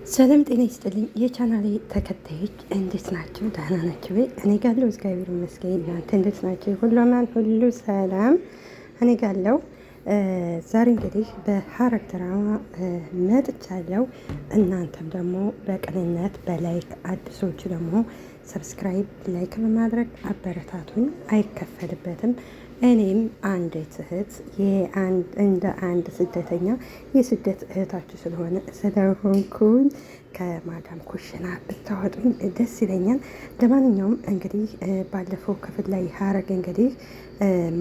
ሰላም ጤና ይስጥልኝ የቻናሌ ተከታዮች እንዴት ናቸው? ደህና ናቸው ወይ? እኔ ጋለው እግዚአብሔር ይመስገን። እናንተ እንዴት ናቸው? ሁሉ አማን፣ ሁሉ ሰላም እኔ ጋለው። ዛሬ እንግዲህ በሐረግ ድራማ መጥቻለሁ። እናንተም ደግሞ በቅንነት በላይክ አዲሶች ደግሞ ሰብስክራይብ ላይክ በማድረግ አበረታቱን፣ አይከፈልበትም። እኔም አንዲት እህት እንደ አንድ ስደተኛ የስደት እህታችሁ ስለሆንኩኝ ከማዳም ኩሽና ብታወጡኝ ደስ ይለኛል። ለማንኛውም እንግዲህ ባለፈው ክፍል ላይ ሐረግ እንግዲህ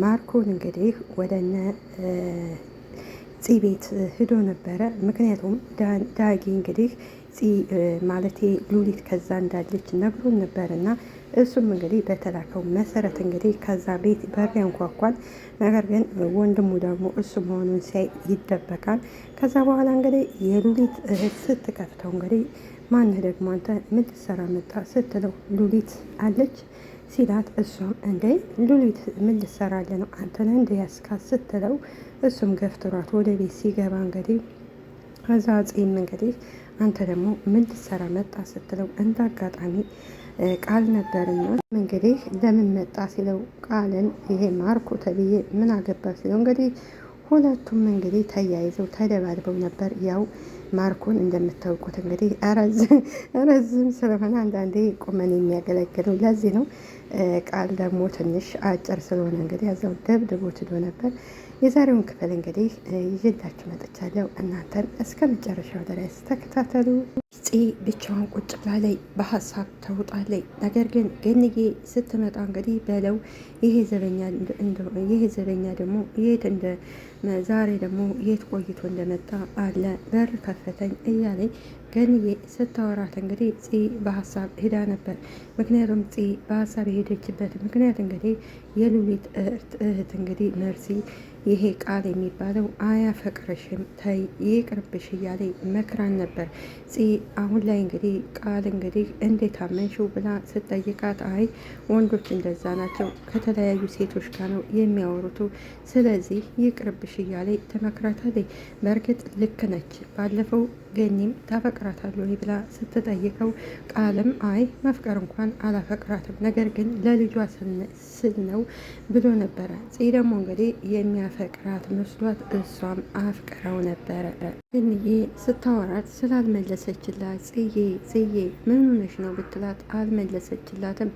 ማርኮን እንግዲህ ወደነ ፂ ቤት ሂዶ ነበረ። ምክንያቱም ዳጊ እንግዲህ ማለቴ ሉሊት ከዛ እንዳለች ነግሮን ነበርና እሱም እንግዲህ በተላከው መሰረት እንግዲህ ከዛ ቤት በር ያንኳኳል። ነገር ግን ወንድሙ ደግሞ እሱ መሆኑን ሲያይ ይደበቃል። ከዛ በኋላ እንግዲህ የሉሊት እህት ስትከፍተው እንግዲህ ማንህ ደግሞ አንተ ምን ልትሰራ መጣ ስትለው ሉሊት አለች ሲላት፣ እሷም እንዴ ሉሊት ምን ልትሰራለ ነው አንተ ነህ እንደ ያስካት ስትለው፣ እሱም ገፍትሯት ወደ ቤት ሲገባ እንግዲህ ከዛ ፂም እንግዲህ አንተ ደግሞ ምን ልትሰራ መጣ ስትለው እንደ አጋጣሚ ቃል ነበርና እንግዲህ ለምን መጣ ሲለው ቃልን ይሄ ማርኮ ተብዬ ምን አገባ ሲለው እንግዲህ ሁለቱም እንግዲህ ተያይዘው ተደባድበው ነበር። ያው ማርኮን እንደምታውቁት እንግዲህ ረዝም ስለሆነ አንዳንዴ ቁመን የሚያገለግለው ለዚህ ነው። ቃል ደግሞ ትንሽ አጭር ስለሆነ እንግዲህ ያዛው ደብድቦት ሄዶ ነበር። የዛሬውን ክፍል እንግዲህ ይዤላችሁ መጥቻለሁ። እናንተን እስከ መጨረሻው ድረስ ተከታተሉ። ፂ ብቻዋን ቁጭ ብላለች፣ በሀሳብ ተውጣለች። ነገር ግን ገንዬ ስትመጣ እንግዲህ በለው ይሄ ዘበኛ ደግሞ የት ዛሬ ደግሞ የት ቆይቶ እንደመጣ አለ በር ከፈተኝ እያለኝ ገንዬ ስታወራት እንግዲህ ፂ በሀሳብ ሄዳ ነበር። ምክንያቱም ፂ በሀሳብ የሄደችበት ምክንያት እንግዲህ የሉሊት እህት እንግዲህ መርሲ ይሄ ቃል የሚባለው አያፈቅርሽም፣ ተይ ይቅርብሽ እያለ መክራን ነበር። ፂ አሁን ላይ እንግዲህ ቃል እንግዲህ እንዴት አመንሽው ብላ ስትጠይቃት፣ አይ ወንዶች እንደዛ ናቸው፣ ከተለያዩ ሴቶች ጋር ነው የሚያወሩቱ፣ ስለዚህ ይቅርብሽ እያለ ተመክራታለች። በእርግጥ ልክ ነች። ባለፈው ገኒም ታፈቅራታለሁ ብላ ስትጠይቀው ቃልም አይ መፍቀር እንኳን አላፈቅራትም፣ ነገር ግን ለልጇ ስል ነው ብሎ ነበረ። ፂ ደግሞ እንግዲህ የሚያፈቅራት መስሏት እሷም አፍቅረው ነበረ። ገንዬ ስታወራት ስላልመለሰችላት ጽዬ ምን ሆነሽ ነው ብትላት አልመለሰችላትም።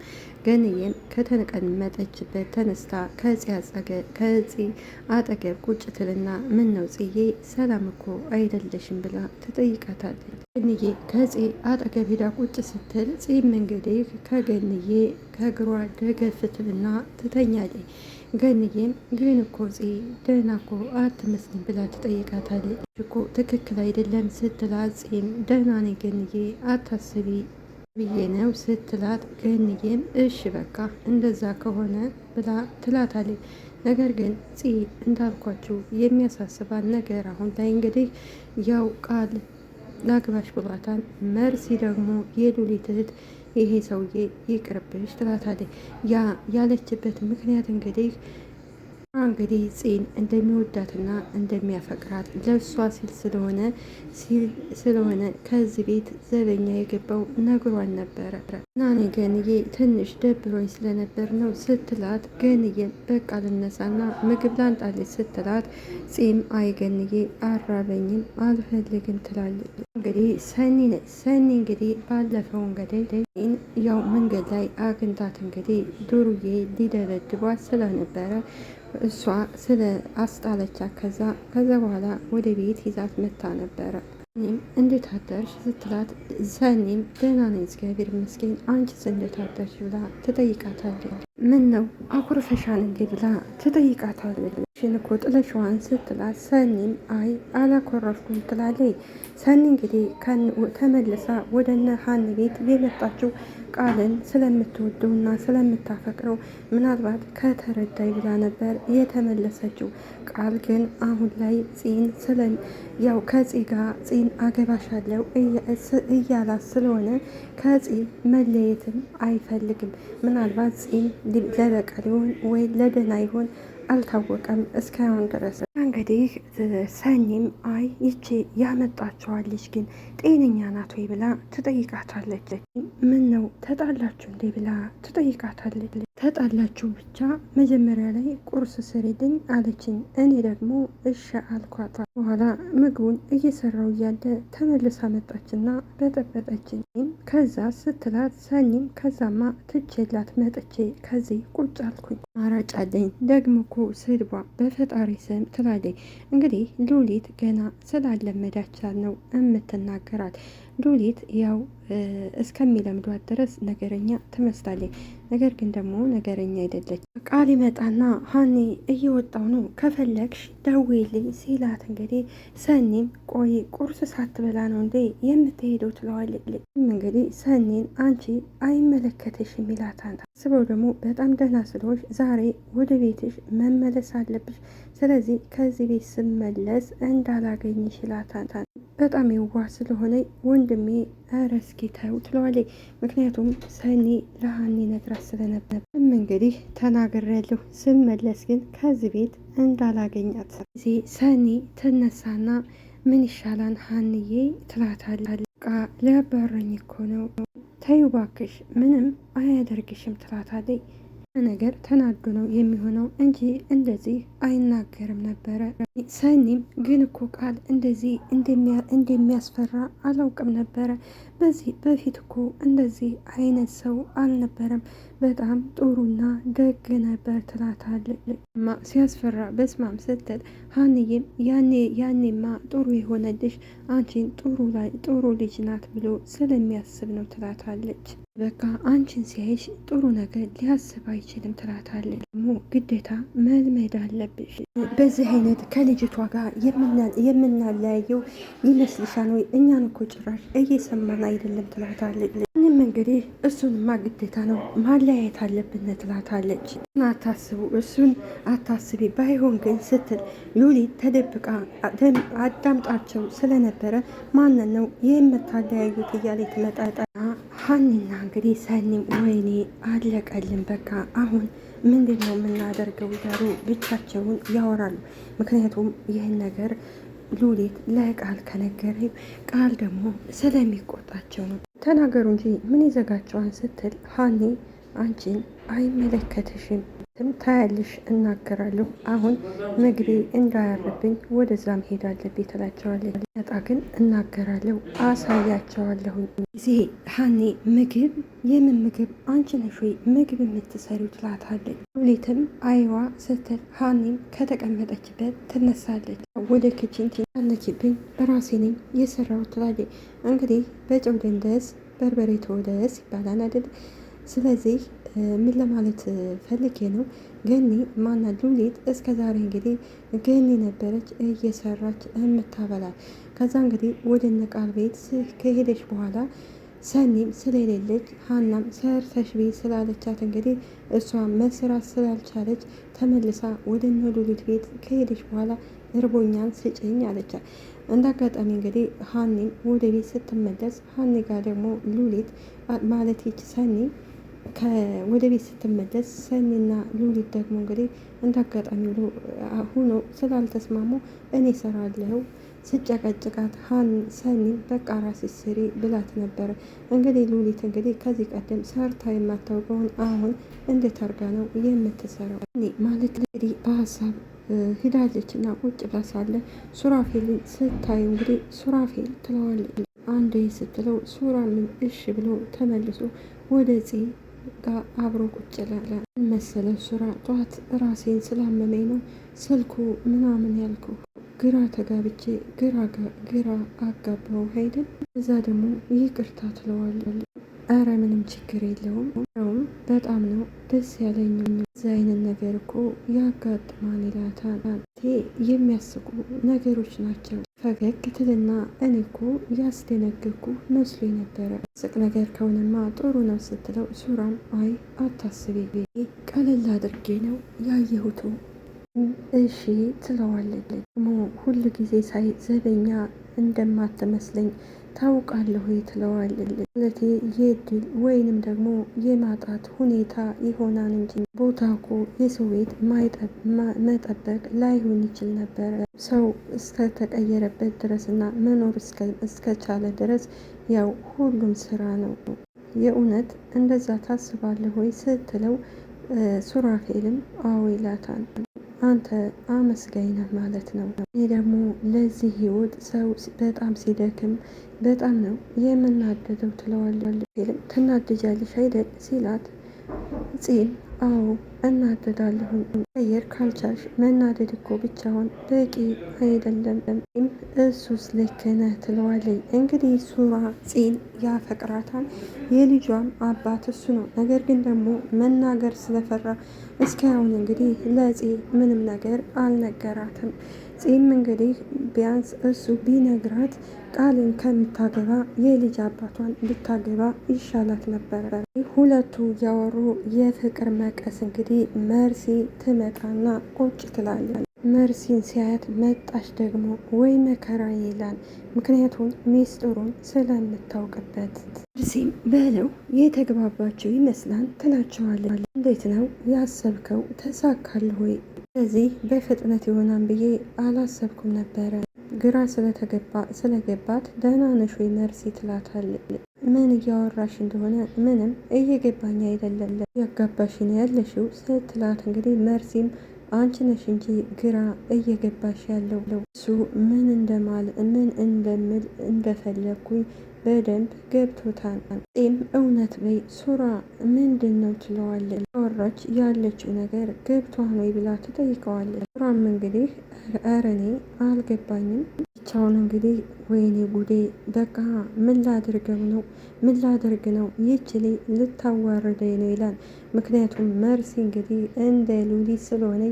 ገንዬም ከተቀመጠችበት ተነስታ ከፂ አጠገብ ቁጭ ትልና ምን ነው ጽዬ ሰላም እኮ አይደለሽም ብላ ትጠይቃታለች። ገንዬ ከፂ አጠገብ ሄዳ ቁጭ ስትል ፂም እንግዲህ ከገንዬ ከእግሯ ደገፍ ትልና ትተኛለች። ገንዬም ግን እኮ ፂ ደህና እኮ አትመስልም ብላ ትጠይቃታለች። እኮ ትክክል አይደለም ስትላት ፂም ደህና ነኝ ገንዬ አታስቢ ብዬ ነው ስትላት፣ ገንዬም እሺ በቃ እንደዛ ከሆነ ብላ ትላታለች። ነገር ግን ፂ እንዳልኳችሁ የሚያሳስባን ነገር አሁን ላይ እንግዲህ ያው ቃል ላግባሽ ብሏታል። መርሲ ደግሞ የሉሊት እህት ይሄ ሰውዬ ይቅርብሽ ትላታለች። ያለችበት ምክንያት እንግዲህ ፂን እንደሚወዳትና እንደሚያፈቅራት ለእሷ ሲል ስለሆነ ከዚህ ቤት ዘበኛ የገባው ነግሯን ነበረ እና እኔ ገንዬ ትንሽ ደብሮኝ ስለነበር ነው ስትላት፣ ገንዬን በቃ ልነሳና ምግብ ላንጣለች ስትላት፣ ፂም አይ ገንዬ አራበኝም አልፈልግም ትላለች። እንግዲህ ሰኒ እንግዲህ ባለፈው እንግዲህ ያው መንገድ ላይ አግኝታት እንግዲህ ዱርዬ ሊደበድቧት ስለነበረ እሷ ስለ አስጣለቻት ከዛ በኋላ ወደ ቤት ይዛት መታ ነበረ። እኔም እንዴት አደርሽ ስትላት፣ ሰኒም ደህና ነኝ እግዚአብሔር ይመስገን አንቺስ እንዴት አደርሽ ብላ ትጠይቃታለች። ምን ነው አኩርፈሻል እንዴ ብላ ትጠይቃታለች። ሽን እኮ ጥለሽዋን ስትላት፣ ሰኒም አይ አላኮረፍኩም ትላለች። ሰኒ እንግዲህ ተመልሳ ወደ እነ ሀኒ ቤት የመጣችው ቃልን ስለምትወደውና ስለምታፈቅረው ምናልባት ከተረዳይ ብላ ነበር የተመለሰችው። ቃል ግን አሁን ላይ ፂን ያው ከፂ ጋር ፂን አገባሻለሁ እያላት ስለሆነ ከፂ መለየትም አይፈልግም። ምናልባት ፂን ለበቀል ይሆን ወይ ለደህና ይሆን አልታወቀም እስካሁን ድረስ። እንግዲህ ሰኒም አይ ይቺ ያመጣችኋለች ግን ጤነኛ ናት ወይ ብላ ትጠይቃታለች። ምን ነው ተጣላችሁ እንዴ ብላ ትጠይቃታለች። ተጣላችሁ ብቻ መጀመሪያ ላይ ቁርስ ስሪልኝ አለችኝ። እኔ ደግሞ እሺ አልኳት። በኋላ ምግቡን እየሰራው እያለ ተመልሳ መጣችና በጠበጠችኝ። ከዛ ስትላት ሰኒም ከዛማ ትቼላት መጥቼ ከዚህ ቁጭ አልኩኝ። አራጫለኝ ደግሞ እኮ ስድቧ በፈጣሪ ስም ትላለች። እንግዲህ ሉሊት ገና ስላለመዳቻት ነው የምትናገራት። ሉሊት ያው እስከሚለምዷት ድረስ ነገረኛ ትመስላለች። ነገር ግን ደግሞ ነገረኛ አይደለች። ቃል ይመጣና ሀኒ እየወጣው ነው ከፈለግሽ ደውዪልኝ ሲላት እንግዲህ ሰኒም ቆይ ቁርስ ሳትበላ ነው እንዴ የምትሄደው ትለዋለች። እንግዲህ ሰኒን አንቺ አይመለከተሽም ይላታል። ስበው ደግሞ በጣም ደህና ስለሆንሽ ዛሬ ወደ ቤትሽ መመለስ አለብሽ። ስለዚህ ከዚህ ቤት ስመለስ እንዳላገኝሽ ይላታል። በጣም የዋህ ስለሆነ ወንድሜ ኧረ እስኪ ተው ትለዋለች። ምክንያቱም ሰኒ ለሀኒ ነግራት ስለነበር እንግዲህ ተናግሬያለሁ፣ ስመለስ ግን ከዚህ ቤት እንዳላገኛት ጊዜ ሰኒ ትነሳና ምን ይሻላል ሀንዬ ትላታለች። ቃ ሊያባረኝ እኮ ነው ተይው እባክሽ ምንም አያደርግሽም ትላታለች። ነገር ተናዶ ነው የሚሆነው እንጂ እንደዚህ አይናገርም ነበረ። ሰኒም ግን እኮ ቃል እንደዚህ እንደሚያስፈራ አላውቅም ነበረ። በዚህ በፊት እኮ እንደዚህ አይነት ሰው አልነበረም፣ በጣም ጥሩና ደግ ነበር ትላታለች። ሲያስፈራ በስማም ስትል ሀንዬም ያኔማ ጥሩ የሆነልሽ አንቺን ጥሩ ልጅ ናት ብሎ ስለሚያስብ ነው ትላታለች። በቃ አንቺን ሲያይሽ ጥሩ ነገር ሊያስብ አይችልም ትላታለች። ደግሞ ግዴታ መልመድ አለብሽ። በዚህ አይነት ከልጅቷ ጋር የምናለያየው ይመስልሻል ወይ? እኛን እኮ ጭራሽ እየሰማን አይደለም ትላታለች። እኔም እንግዲህ እሱንማ ግዴታ ነው ማለያየት አለብን ትላታለች። አታስቡ፣ እሱን አታስቢ፣ ባይሆን ግን ስትል ሉሊት ተደብቃ አዳምጣቸው ስለነበረ ማንን ነው የምታለያዩት እያለ ትመጣጣ ሀኒና እንግዲህ ሰኒም ወይኔ አለቀልን፣ በቃ አሁን ምንድን ነው የምናደርገው እያሉ ብቻቸውን ያወራሉ። ምክንያቱም ይህን ነገር ሉሊት ለቃል ከነገረ ቃል ደግሞ ስለሚቆጣቸው ነው። ተናገሩ እንጂ ምን ይዘጋቸዋን ስትል ሀኒ አንቺን አይመለከትሽም ታያለሽ፣ እናገራለሁ። አሁን ምግቤ እንዳያርብኝ ወደዛ መሄድ አለብኝ ትላቸዋለች። ነጣ ግን እናገራለሁ፣ አሳያቸዋለሁ ጊዜ ሀኒ ምግብ የምን ምግብ አንቺ ነሽ ወይ ምግብ የምትሰሪው ትላታለች። ሉሊትም አይዋ ስትል ሀኒም ከተቀመጠችበት ትነሳለች። ወደ ክችን ትነኪብኝ በራሴ ነኝ የሰራው ትላለች። እንግዲህ በጨው ደንደስ በርበሬ ተወደስ ይባላል አይደል? ስለዚህ ምን ለማለት ፈልጌ ነው፣ ገኒ ማና ሉሊት እስከ ዛሬ እንግዲህ ገኒ ነበረች እየሰራች የምታበላል። ከዛ እንግዲህ ወደ ነቃል ቤት ከሄደች በኋላ ሰኒም ስለሌለች ሀናም ሰርተሽ ቤት ስላለቻት እንግዲህ እሷ መስራት ስላልቻለች ተመልሳ ወደ ሉሊት ቤት ከሄደች በኋላ እርቦኛን ስጭኝ አለቻት። እንደ አጋጣሚ እንግዲህ ሀኒም ወደ ቤት ስትመለስ ሀኒ ጋር ደግሞ ሉሊት ማለት ይች ሰኒ ወደ ቤት ስትመለስ ሰኒና ሉሊት ደግሞ እንግዲህ እንደ አጋጣሚ ሆኖ ስላልተስማሙ እኔ ሰራለሁ ስጨቀጭቃት ሰኒ በቃ ራስሽ ስሪ ብላት ነበረ። እንግዲህ ሉሊት እንግዲህ ከዚህ ቀደም ሰርታ የማታውቀውን አሁን እንዴት አርጋ ነው የምትሰራው ማለት እንግዲህ በሀሳብ ሂዳለች እና ቁጭ ብላ ሳለ ሱራፌልን ስታዩ እንግዲህ ሱራፌል ትለዋለች። አንዴ ስትለው ሱራምን እሺ ብሎ ተመልሶ ወደ ጋር አብሮ ቁጭ ላለ መሰለ ሱራ ጠዋት ራሴን ስላመመኝ ነው ስልኩ ምናምን ያልኩ ግራ ተጋብቼ ግራ አጋባው አይደል? እዛ ደግሞ ይቅርታ ትለዋለች። አረ ምንም ችግር የለውም በጣም ነው ደስ ያለኝ። እዚህ አይነት ነገር እኮ ያጋጥማን ይላታል። የሚያስቁ ነገሮች ናቸው። ፈገግ ትልና እኔ እኮ ያስደነገኩ መስሎ ነበረ። ስቅ ነገር ከሆነማ ጥሩ ነው ስትለው ሱራም አይ አታስቢ ቀለል አድርጌ ነው ያየሁት እሺ ትለዋለች። ሁሉ ጊዜ ሳይ ዘበኛ እንደማትመስለኝ ታውቃለሁ ትለዋለች። ስለቴ የድል ወይንም ደግሞ የማጣት ሁኔታ ይሆናል እንጂ ቦታ እኮ የሰው ቤት መጠበቅ ላይሆን ይችል ነበረ። ሰው እስከተቀየረበት ድረስ እና መኖር እስከቻለ ድረስ ያው ሁሉም ስራ ነው። የእውነት እንደዛ ታስባለህ ወይ ስትለው ሱራፌልም አዎ ይላታል። አንተ አመስጋኝ ነህ ማለት ነው። እኔ ደግሞ ለዚህ ህይወት ሰው በጣም ሲደክም በጣም ነው የምናደደው ትለዋለች። ትናደጃለሽ አይደል ሲላት ፂም አዎ እናደዳለሁ። ቀየር ካልቻልሽ መናደድ እኮ ብቻውን በቂ አይደለም። እሱስ ልክ ነህ ትለዋለች። እንግዲህ ሱራ ፂን ያፈቅራታል። የልጇም አባት እሱ ነው። ነገር ግን ደግሞ መናገር ስለፈራ እስካሁን እንግዲህ ለፂ ምንም ነገር አልነገራትም። ፂም እንግዲህ ቢያንስ እሱ ቢነግራት ቃልን ከምታገባ የልጅ አባቷን ብታገባ ይሻላት ነበረ። ሁለቱ ያወሩ የፍቅር መቀስ እንግዲህ መርሲ ትመጣና ቁጭ ትላለች። መርሲን ሲያያት መጣች ደግሞ ወይ መከራ ይላል። ምክንያቱም ሚስጥሩን ስለምታውቅበት መርሲም በለው የተግባባቸው ይመስላል ትላቸዋለች። እንዴት ነው ያሰብከው ተሳካልህ ወይ? ስለዚህ በፍጥነት ይሆናል ብዬ አላሰብኩም ነበረ። ግራ ስለገባት ደህና ነሽ ወይ መርሲ ትላታለች። ምን እያወራሽ እንደሆነ ምንም እየገባኝ አይደለም ያጋባሽን ያለሽው ስትላት እንግዲህ መርሲም አንቺ ነሽ እንጂ ግራ እየገባሽ ያለው እሱ ምን እንደምል እንደፈለግኩኝ በደንብ ገብቶታል። ጤም እውነት በይ ሱራ ምንድን ነው ትለዋለች። ወራች ያለችው ነገር ገብቷን ወይ ብላ ትጠይቀዋለች። ሱራም እንግዲህ ኧረ እኔ አልገባኝም ብቻውን እንግዲህ ወይኔ ጉዴ በቃ ምን ላደርግ ነው ይችል ልታዋርደኝ ነው ይላል። ምክንያቱም መርሲ እንግዲህ እንደ ሉሊት ስለሆነ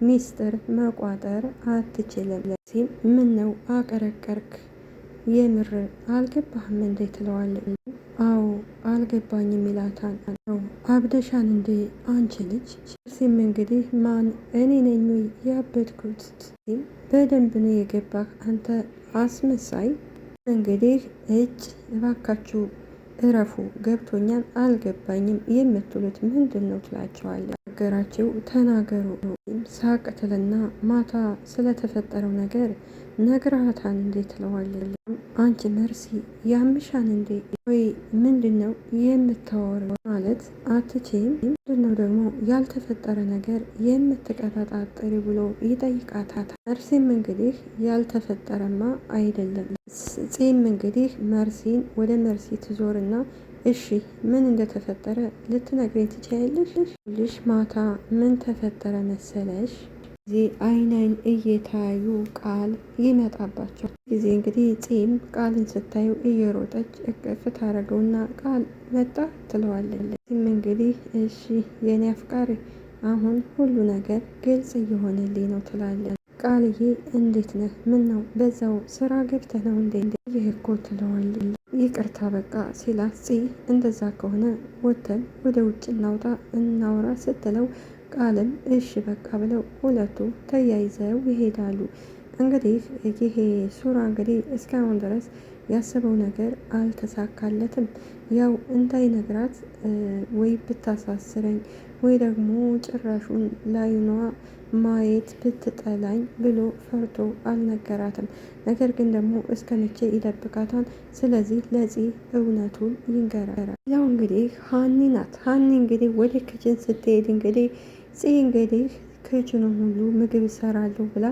ሚስጥር መቋጠር አትችልም። ሲም ምን ነው አቀረቀርክ የምር አልገባህም እንዴ ትለዋለች። አዎ አልገባኝም ይላታል። አብደሻን እንዴ አንቺ ልጅ? መርሲም እንግዲህ ማን እኔ ነኝ ያበድኩት? በደንብ ነው የገባህ አንተ አስመሳይ። እንግዲህ እባካችሁ እረፉ ገብቶኛል አልገባኝም የምትሉት ምንድን ነው ትላቸዋለች። ነገራቸው ተናገሩ። ሳቅትልና ማታ ስለተፈጠረው ነገር ነግረሃታል እንዴ ትለዋለች። አንቺ መርሲ ያምሻን እንዴ ወይ ምንድን ነው የምታወራው ማለት አትችይም? ምንድን ነው ደግሞ ያልተፈጠረ ነገር የምትቀጣጣጥሪ ብሎ ይጠይቃታል። መርሲም እንግዲህ ያልተፈጠረማ አይደለም። ፂም እንግዲህ መርሲን ወደ መርሲ ትዞርና እሺ ምን እንደተፈጠረ ልትነግረኝ ትችያለሽ? ልሽ ማታ ምን ተፈጠረ መሰለሽ? ጊዜ አይነን እየታዩ ቃል ይመጣባቸው ጊዜ እንግዲህ ፂም ቃልን ስታዩ እየሮጠች እቅፍ ታደርገውና ቃል መጣ ትለዋለች። ፂም እንግዲህ እሺ የኔ አፍቃሪ አሁን ሁሉ ነገር ግልጽ እየሆነልኝ ነው ትላለች። ቃልዬ እንዴት ነህ? ምን ነው በዛው ስራ ገብተህ ነው እንዴ? ይህ እኮ ትለዋለች። ይቅርታ በቃ ሲላት ፂ እንደዛ ከሆነ ወተን ወደ ውጭ እናውራ ስትለው ቃልም እሺ በቃ ብለው ሁለቱ ተያይዘው ይሄዳሉ። እንግዲህ ይሄ ሱራ እንግዲህ እስካሁን ድረስ ያሰበው ነገር አልተሳካለትም። ያው እንዳይነግራት ወይ ብታሳስረኝ ወይ ደግሞ ጭራሹን ላይኗ ማየት ብትጠላኝ ብሎ ፈርቶ አልነገራትም። ነገር ግን ደግሞ እስከ መቼ ይደብቃታል? ስለዚህ ለዚህ እውነቱን ይንገራል። ያው እንግዲህ ሀኒ ናት። ሀኒ እንግዲህ ወደ ክችን ስትሄድ እንግዲህ እንግዲህ ክችኑን ሁሉ ምግብ እሰራለሁ ብላ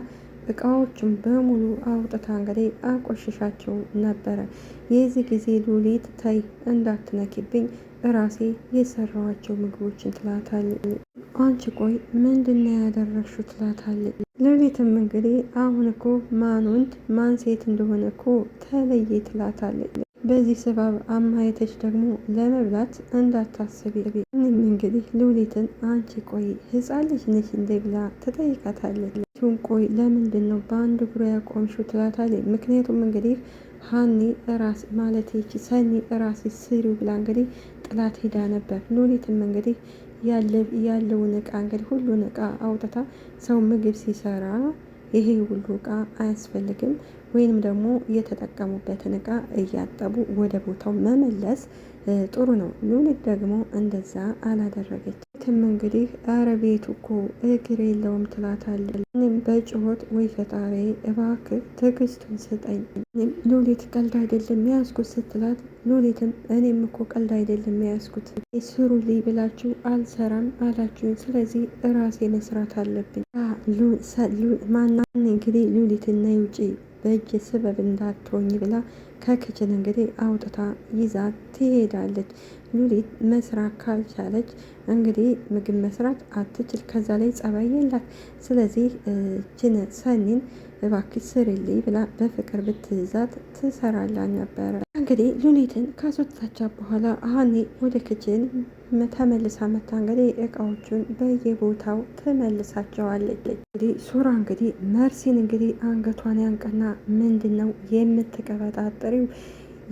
እቃዎቹን በሙሉ አውጥታ እንግዲህ አቆሽሻቸው ነበረ። የዚህ ጊዜ ሉሊት ተይ እንዳትነኪብኝ እራሴ የሰራዋቸው ምግቦችን ትላታለች። አንቺ ቆይ ምንድነው ያደረግሽው ትላታለች። ሉሊትም እንግዲህ አሁን እኮ ማን ወንድ ማን ሴት እንደሆነ እኮ ተለየ ትላታለች። በዚህ ስባብ አማየተች ደግሞ ለመብላት እንዳታስቢ። እኔም እንግዲህ ሉሊትን አንቺ ቆይ ህፃን ልጅ ነሽ እንዴ ብላ ትጠይቃታለች። ቆይ ለምንድን ነው በአንድ እግሩ ያቆምሽው ትላታለች። ምክንያቱም እንግዲህ ሀኒ ራስ ማለት ይቺ ሰኒ ራስ ስሪው ብላ እንግዲህ ጥላት ሄዳ ነበር። ሉሊትም እንግዲህ ያለውን እቃ እንግዲህ ሁሉን እቃ አውጥታ ሰው ምግብ ሲሰራ ይሄ ሁሉ እቃ አያስፈልግም ወይንም ደግሞ የተጠቀሙበትን እቃ እያጠቡ ወደ ቦታው መመለስ ጥሩ ነው። ሉሊት ደግሞ እንደዛ አላደረገች። ትም እንግዲህ አረ ቤቱ እኮ እግር የለውም ትላታለች። እኔም በጩኸት ወይ ፈጣሪ እባክህ ትዕግስቱን ስጠኝ፣ ሉሊት ቀልድ አይደለም የያዝኩት ስትላት፣ ሉሊትም እኔም እኮ ቀልድ አይደለም የያዝኩት ስሩልኝ ብላችሁ አልሰራም አላችሁኝ፣ ስለዚህ እራሴ መስራት አለብኝ። ማና እንግዲህ ሉሊትና ውጪ በእጅ ስበብ እንዳትሆኝ ብላ ከክችን እንግዲህ አውጥታ ይዛ ትሄዳለች። ሉሊት መስራት ካልቻለች እንግዲህ ምግብ መስራት አትችል፣ ከዛ ላይ ጸባይ የላት። ስለዚህ ችን ሰኒን እባክሽ ስሪልኝ ብላ በፍቅር ብትይዛት ትሰራላን ነበረ። እንግዲህ ሉሊትን ካስወጣቻት በኋላ ሀኒ ወደ ክችን ተመልሳ መታ እንግዲህ እቃዎቹን በየቦታው ትመልሳቸዋለች። እንግዲህ ሱራ እንግዲህ መርሲን እንግዲህ አንገቷን ያንቀና ምንድን ነው የምትቀበጣጠሪው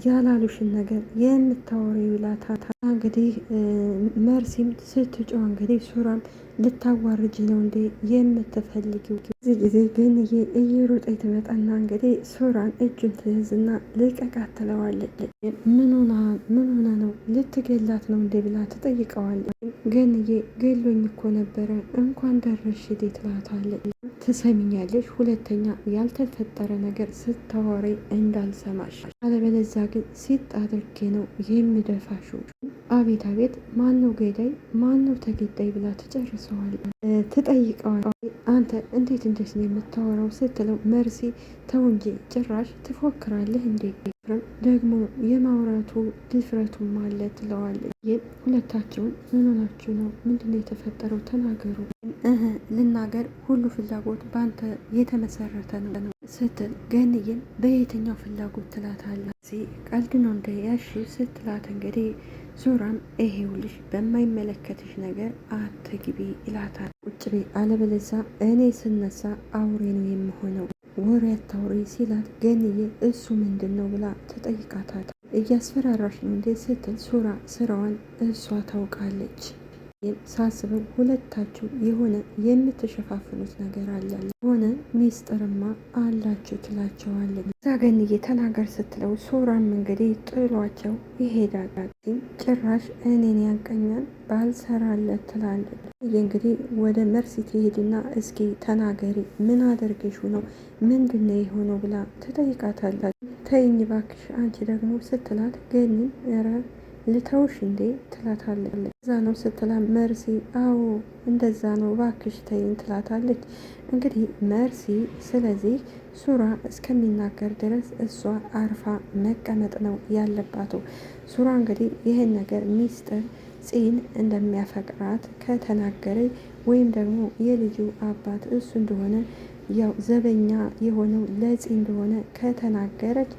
ያላሉሽን ነገር የምታወሪው ይላታል። እንግዲህ መርሲም ስትጮህ እንግዲህ ሱራም ልታዋርጅ ነው እንዴ የምትፈልጊው? እዚህ ጊዜ ግን እየሮጠ ትመጣና እንግዲህ ሱራን እጁን ትይዝና ልቀቃት ትለዋለች። ምን ሆና ነው ልትገላት ነው እንዴ ብላ ትጠይቀዋለች። ገንዬ ገሎኝ እኮ ነበረ እንኳን ደረሽ ትላታለች። ትሰሚኛለሽ፣ ሁለተኛ ያልተፈጠረ ነገር ስታወሪ እንዳልሰማሽ፣ አለበለዛ ግን ሲጥ አድርጌ ነው የሚደፋሹ። አቤት አቤት፣ ማነው ገዳይ ማነው ተገዳይ ብላ ትጨርሰዋል። ትጠይቀዋል። አንተ እንዴት እንደት ነው የምታወራው ስትለው፣ መርሲ ተው እንጂ ጭራሽ ትፎክራለህ እንዴ ደግሞ የማውራቱ ድፍረቱም አለ ትለዋለች። ሁለታቸውን ምን ሆናችሁ ነው? ምንድነው የተፈጠረው? ተናገሩ። ልናገር፣ ሁሉ ፍላጎት በአንተ የተመሰረተ ነው ስትል፣ ገንዬን በየትኛው ፍላጎት ትላታለህ? ቀልድ ነው እንደ ያሺ ስትላት፣ እንግዲህ ሱራም ይሄውልሽ በማይመለከትሽ ነገር አትግቢ ይላታል። ቁጭ ቤ አለበለዛ እኔ ስነሳ አውሬ ነው የምሆነው፣ ወሬ አታውሪ ሲላት፣ ገንዬ እሱ ምንድን ነው ብላ ተጠይቃታል። እያስፈራራሽ ነው እንዴ ስትል፣ ሱራ ስራዋን እሷ ታውቃለች። ሳስበው ሁለታችሁ የሆነ የምትሸፋፍኑት ነገር አለ፣ ሆነ ሚስጥርማ አላችሁ ትላቸዋለች። እዛ ገንዬ ተናገር ስትለው፣ ሱራም እንግዲህ ጥሏቸው ይሄዳል። ጭራሽ እኔን ያንቀኛል ባልሰራለት ትላለች። እንግዲህ ወደ መርሲ ትሄድና እስኪ ተናገሪ፣ ምን አደርገሽ ነው ምንድነው የሆነው ብላ ትጠይቃታለች። ተይኝ ባክሽ አንቺ ደግሞ ስትላት፣ ገኒ ኧረ ልተውሽ እንዴ ትላታለች። እዛ ነው ስትላ፣ መርሲ አዎ እንደዛ ነው ባክሽ ተይኝ ትላታለች። እንግዲህ መርሲ ስለዚህ ሱራ እስከሚናገር ድረስ እሷ አርፋ መቀመጥ ነው ያለባት። ሱራ እንግዲህ ይህን ነገር ሚስጥር ፂን እንደሚያፈቅራት ከተናገረ ወይም ደግሞ የልጁ አባት እሱ እንደሆነ ያው ዘበኛ የሆነው ለፂ እንደሆነ ከተናገረች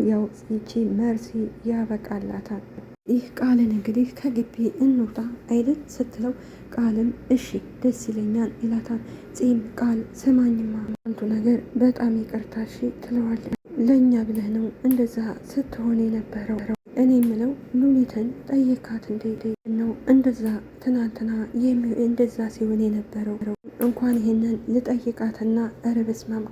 ያው ይቺ መርሲ ያበቃላታል። ይህ ቃልን እንግዲህ ከግቢ እንውጣ አይደል ስትለው፣ ቃልም እሺ ደስ ይለኛል ይላታል። ፂም ቃል ስማኝማ አንቱ ነገር በጣም ይቅርታ እሺ ትለዋለች። ለእኛ ብለህ ነው እንደዛ ስትሆን የነበረው። እኔ የምለው ሉሊትን ጠየካት እንዴ ነው እንደዛ ትናንትና እንደዛ ሲሆን የነበረው? እንኳን ይሄንን ልጠይቃትና ኧረ በስመ አብ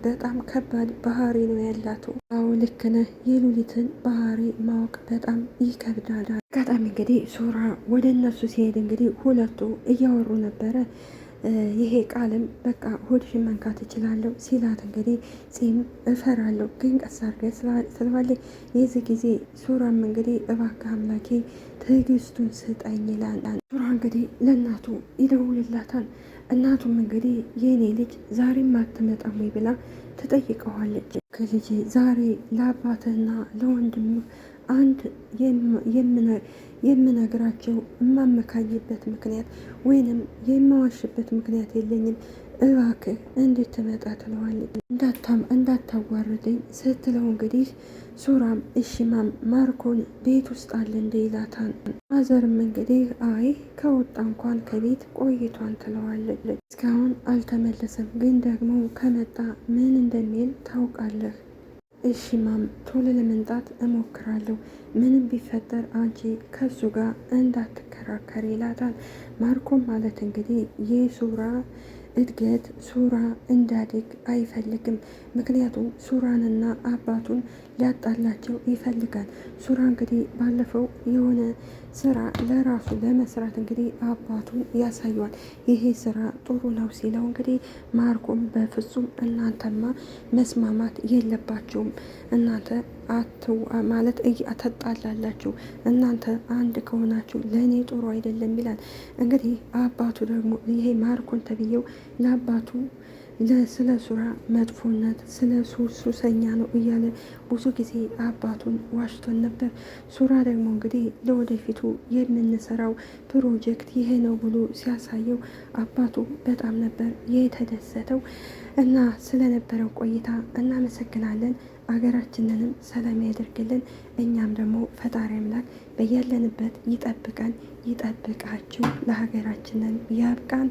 በጣም ከባድ ባህሪ ነው ያላት። አዎ ልክ ነህ፣ የሉሊትን ባህሪ ማወቅ በጣም ይከብዳል። አጋጣሚ እንግዲህ ሱራ ወደ እነሱ ሲሄድ እንግዲህ ሁለቱ እያወሩ ነበረ። ይሄ ቃልም በቃ ሆድሽን መንካት እችላለሁ ሲላት፣ እንግዲህ ፂም እፈራለሁ ግን ቀስ አድርገህ ስለዋለች። የዚህ ጊዜ ሱራም እንግዲህ እባክህ አምላኬ ትዕግስቱን ስጠኝ ይላል። ሱራ እንግዲህ ለእናቱ ይደውልላታል። እናቱም እንግዲህ የኔ ልጅ ዛሬም አትመጣም ወይ ብላ ትጠይቀዋለች። ከልጅ ዛሬ ለአባትህና ለወንድም አንድ የምነግራቸው የማመካኝበት ምክንያት ወይንም የማዋሽበት ምክንያት የለኝም፣ እባክህ እንድትመጣ ትለዋለች። እንዳታዋርደኝ ስትለው እንግዲህ ሱራም እሺማም ማርኮን ቤት ውስጥ አለ እንደ ይላታል። ማዘርም እንግዲህ አይ ከወጣ እንኳን ከቤት ቆይቷን ትለዋለች። እስካሁን አልተመለሰም፣ ግን ደግሞ ከመጣ ምን እንደሚል ታውቃለህ? እሺማም ቶሎ ለመምጣት እሞክራለሁ፣ ምንም ቢፈጠር አንቺ ከሱ ጋር እንዳትከራከር ይላታል። ማርኮም ማለት እንግዲህ የሱራ እድገት ሱራ እንዳድግ አይፈልግም። ምክንያቱም ሱራንና አባቱን ሊያጣላቸው ይፈልጋል። ሱራ እንግዲህ ባለፈው የሆነ ስራ ለራሱ ለመስራት እንግዲህ አባቱን ያሳየዋል። ይሄ ስራ ጥሩ ነው ሲለው እንግዲህ ማርኮም በፍጹም እናንተማ መስማማት የለባቸውም እናንተ ማለት ተጣላላችሁ፣ እናንተ አንድ ከሆናችሁ ለእኔ ጥሩ አይደለም ይላል። እንግዲህ አባቱ ደግሞ ይሄ ማርኮን ተብዬው ለአባቱ ስለ ሱራ መጥፎነት ስለ ሱሰኛ ነው እያለ ብዙ ጊዜ አባቱን ዋሽቶን ነበር። ሱራ ደግሞ እንግዲህ ለወደፊቱ የምንሰራው ፕሮጀክት ይሄ ነው ብሎ ሲያሳየው አባቱ በጣም ነበር የተደሰተው። እና ስለነበረው ቆይታ እናመሰግናለን። አገራችንንም ሰላም ያደርግልን። እኛም ደግሞ ፈጣሪ አምላክ በያለንበት ይጠብቀን፣ ይጠብቃችሁ፣ ለሀገራችንን ያብቃን።